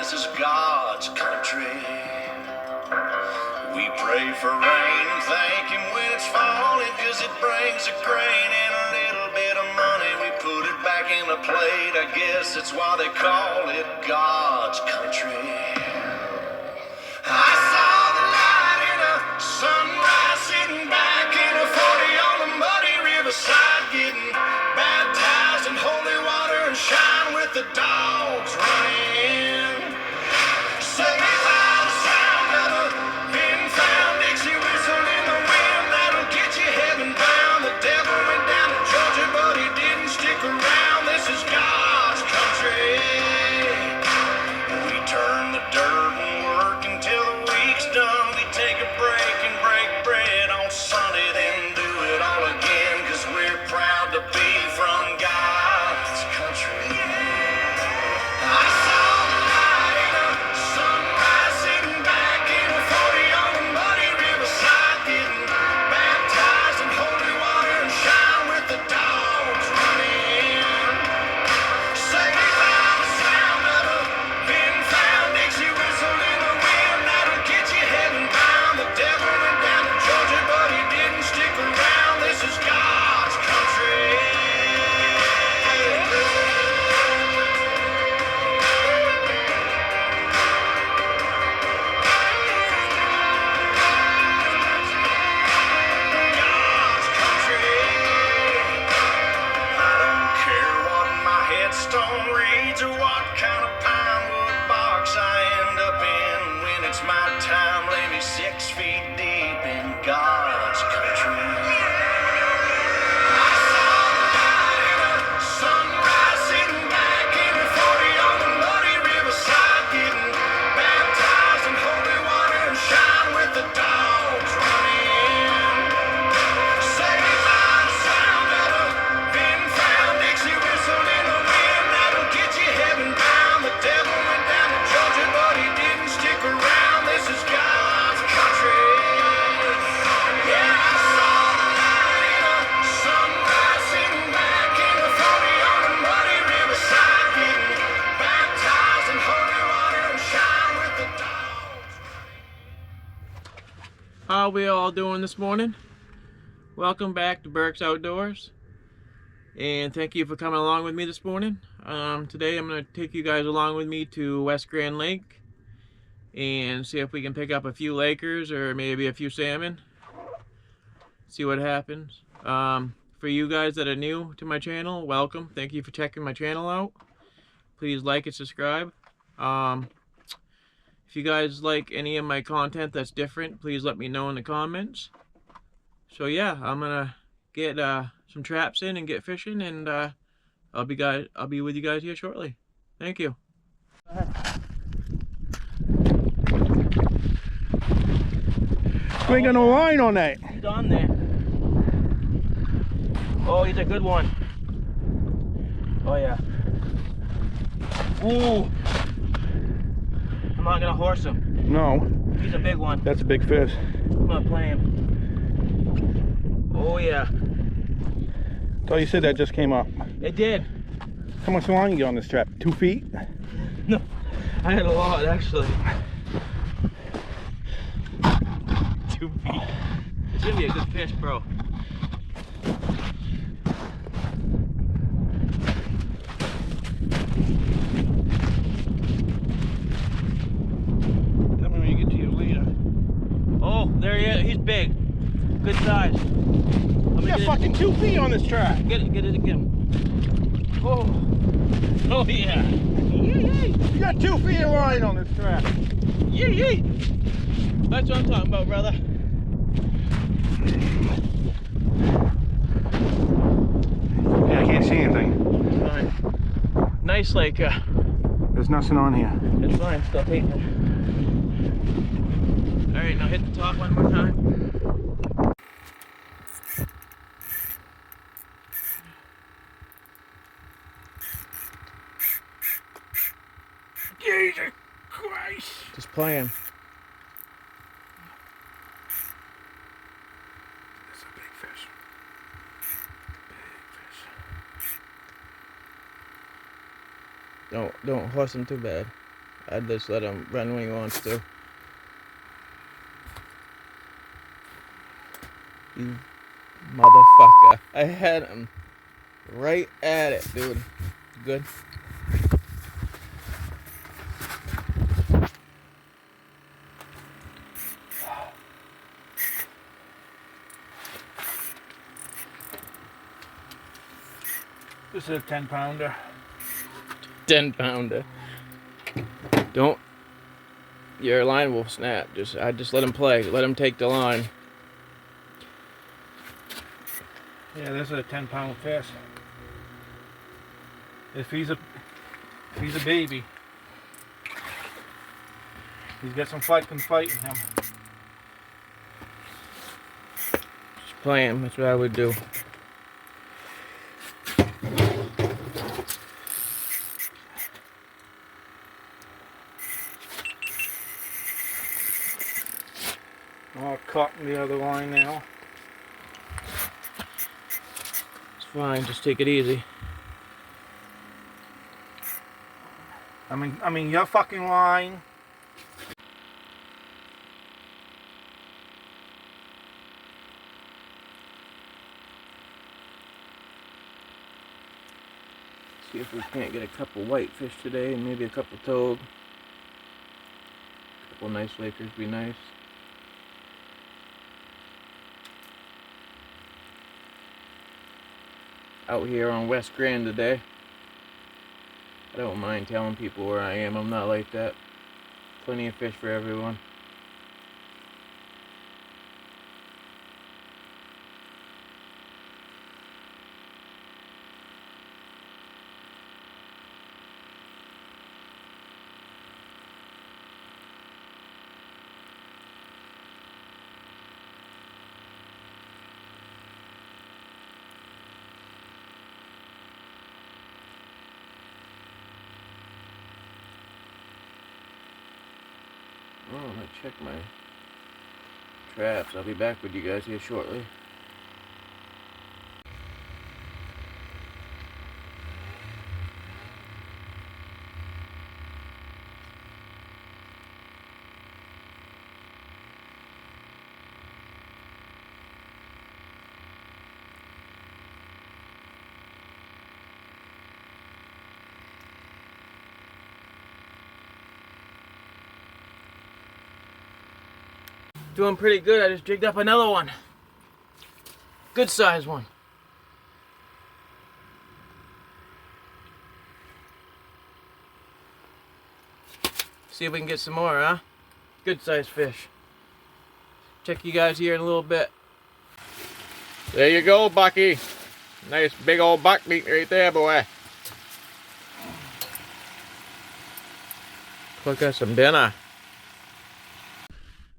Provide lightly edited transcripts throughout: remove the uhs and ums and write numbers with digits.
this is God's country. We pray for rain and thank Him when it's falling, 'cause it brings a grain and a little bit of money. We put it back in the plate, I guess that's why they call it God's country. I saw the light in a sunrise, sitting back in a 40 on the muddy riverside, getting baptized in holy water and shine with the dogs running. Saved by the sound of a pin-found Dixie whistle in the wind that'll get you heaven bound. The devil went down to Georgia, but he didn't stick around. This is God's country. We turn the dirt and work until the week's done. We take a break and break bread on Sunday, then do it all again, 'cause we're proud to be from God's country. I saw the light in a sunrise, sitting back in a 40 on the muddy riverside, getting baptized in holy water and shine with the dogs running. Saved by the sound of a pin-found Dixie whistle in the wind that'll get you heaven bound. The devil went down to Georgia, but he didn't stick around. This is God's country. God's country. I don't care what my headstone reads or what kind of pine wood box I end up in. When it's my time, lay me 6 feet deep in God's country. I saw the light in a sunrise, sitting back in a 40 on the muddy riverside, getting baptized in holy water and shine with the dogs running. Saved by the sound of a pin-found Dixie whistle in the wind that'll get you heaven bound. The devil went down to Georgia, but he didn't stick around. This is God's country. Yeah, I saw the light in a sunrise, sitting back in a 40 on the muddy riverside, getting baptized in holy water and shine with the dogs. How we all doing this morning? Welcome back to Burke's Outdoors, and thank you for coming along with me this morning. Today I'm going to take you guys along with me to West Grand Lake and see if we can pick up a few Lakers or maybe a few salmon. See what happens. For you guys that are new to my channel, welcome. Thank you for checking my channel out. Please like and subscribe. If you guys like any of my content that's different, please let me know in the comments. So yeah, I'm gonna get some traps in and get fishing, and I'll be with you guys here shortly. Thank you. We ain't got no line on that. He's on there. Oh, he's a good one. Oh yeah. Ooh. I'm not gonna horse him. No, He's a big one. that's a big fish. I'm gonna play him. Oh yeah. So you said that just came up. It did. How much line you got on this trap? 2 feet? No, I had a lot actually. 2 feet. It's gonna be a good fish, bro. Tell me when you get to your leader. Oh, there he is. He's big. Good size. You got fucking 2 feet on this trap. Get him. Oh. Oh yeah. Yee. You got 2 feet of line on this trap. Yee. That's what I'm talking about, brother. Yeah, I can't see anything. It's fine. Nice lake. There's nothing on here. It's fine. Stop hating it. All right, now hit the top one more time. Jesus Christ. Just playing. That's a big fish. Big fish. Don't horse him too bad. I'd just let him run when he wants to. You motherfucker. I had him right at it, dude. Good. This is a 10-pounder. 10-pounder. Don't. Your line will snap. I just let him play. Let him take the line. Yeah, this is a 10-pound fish. If he's a baby, he's got some fight in him. Just play him. That's what I would do. I'll cut the other line now. It's fine. Just take it easy. I mean, your fucking line. See if we can't get a couple whitefish today and maybe a couple toad. A couple nice Lakers be nice. Out here on West Grand today. I don't mind telling people where I am. I'm not like that. Plenty of fish for everyone. Oh, I'm gonna check my traps. I'll be back with you guys here shortly. Doing pretty good. I just jigged up another one. Good size one. See if we can get some more, huh? Good size fish. Check you guys here in a little bit. There you go, Bucky. Nice big old buck meat right there, boy. Cook us some dinner.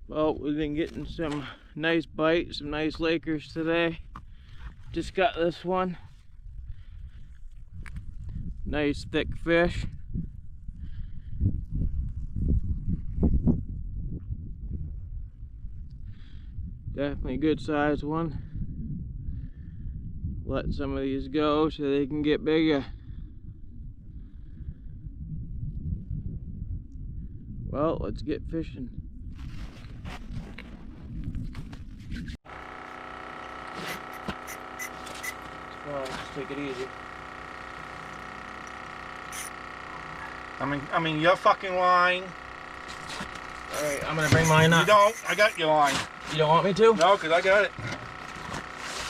Well, we've been getting some nice bites, some nice Lakers today. Just got this one. Nice thick fish. Definitely a good sized one. Let some of these go so they can get bigger. Well, let's get fishing. Just take it easy. I mean, your fucking line. Alright, I'm gonna bring mine up. You don't. I got your line. You don't want me to? No, because I got it.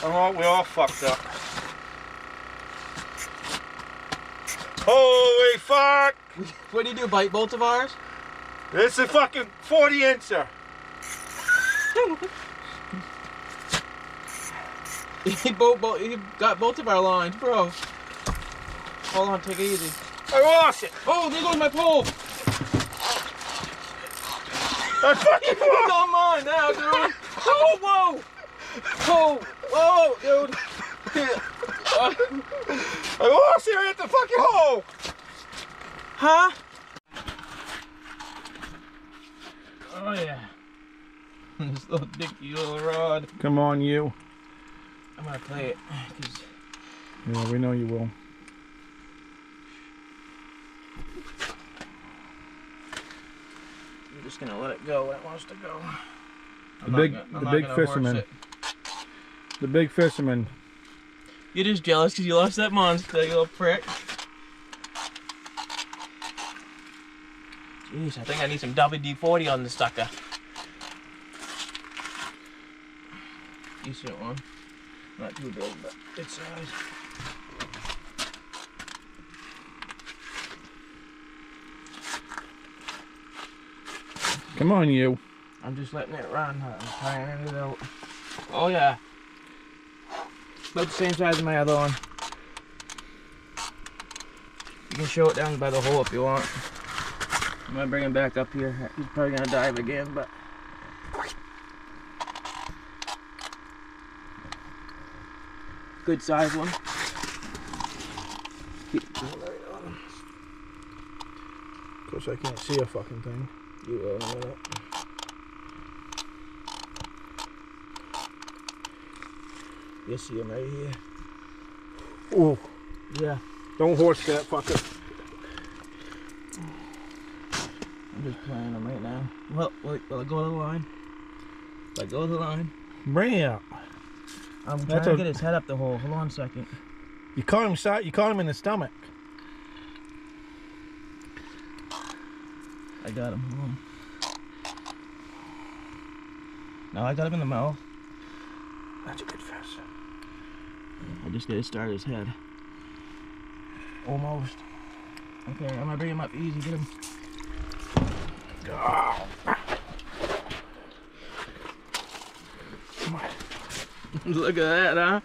We're all fucked up. Holy fuck! What do you do, bite both of ours? This is a fucking 40-incher. He got both of our lines, bro. Hold on, take it easy. I lost it. Oh, there goes my pole. I fucking It's on mine now, dude. Oh, whoa. Oh, whoa, dude. I lost it at the fucking hole. Huh? Oh, yeah. This little dicky little rod. Come on, you. I'm gonna play it, cause Yeah, we know you will. I'm just gonna let it go when it wants to go. The big fisherman. The big fisherman. You're just jealous because you lost that monster, you little prick. Jeez, I think I need some WD-40 on this sucker. Decent one. Not too big, but good size. Come on, you. I'm just letting it run. I'm trying it out. Oh yeah. About the same size as my other one. You can show it down by the hole if you want. I'm gonna bring him back up here. He's probably gonna dive again, but good size one. Keep the light on him. Of course, I can't see a fucking thing. You will in a minute. You see him right here. Oh, Yeah. don't horse that fucker. I'm just playing him right now. Well, wait, will I go to the line? Will I go to the line? Bring it up. I'm trying to get his head up the hole. Hold on a second. You caught him. You caught him in the stomach. I got him. Hold on. Now I got him in the mouth. That's a good fish. I just gotta start his head. Almost. Okay, I'm gonna bring him up easy. Get him. Oh. Come on. Look at that, huh?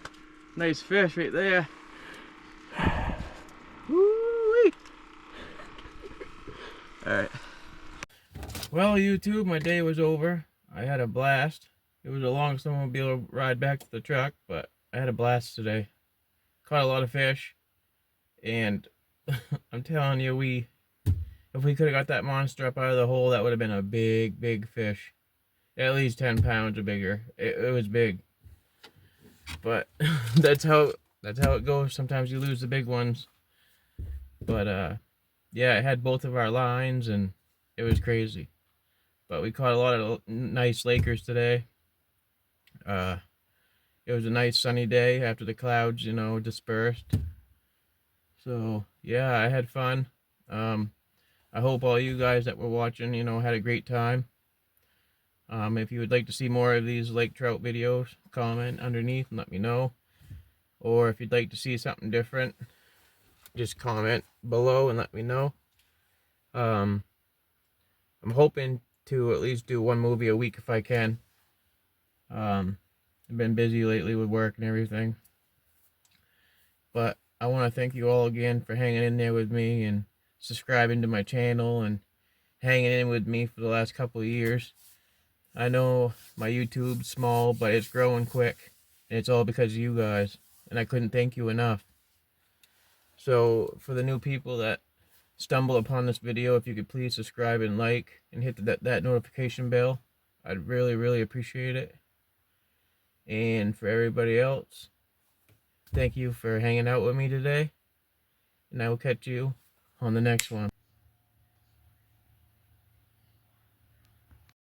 Nice fish right there. Woo-wee. Alright. Well, YouTube, my day was over. I had a blast. It was a long snowmobile ride back to the truck, but I had a blast today. Caught a lot of fish. And I'm telling you, if we could have got that monster up out of the hole, that would have been a big, big fish. At least 10 pounds or bigger. It was big. But that's how it goes. Sometimes you lose the big ones. But yeah, it had both of our lines and it was crazy. But we caught a lot of nice Lakers today. It was a nice sunny day after the clouds, dispersed. So yeah, I had fun. I hope all you guys that were watching, had a great time. If you would like to see more of these lake trout videos, comment underneath and let me know. Or if you'd like to see something different, just comment below and let me know. I'm hoping to at least do one movie a week if I can. I've been busy lately with work and everything. But I want to thank you all again for hanging in there with me and subscribing to my channel and hanging in with me for the last couple of years. I know my YouTube's small, but it's growing quick, and it's all because of you guys, and I couldn't thank you enough. So for the new people that stumble upon this video, if you could please subscribe and like and hit that notification bell, I'd really, really appreciate it. And for everybody else, thank you for hanging out with me today, and I will catch you on the next one.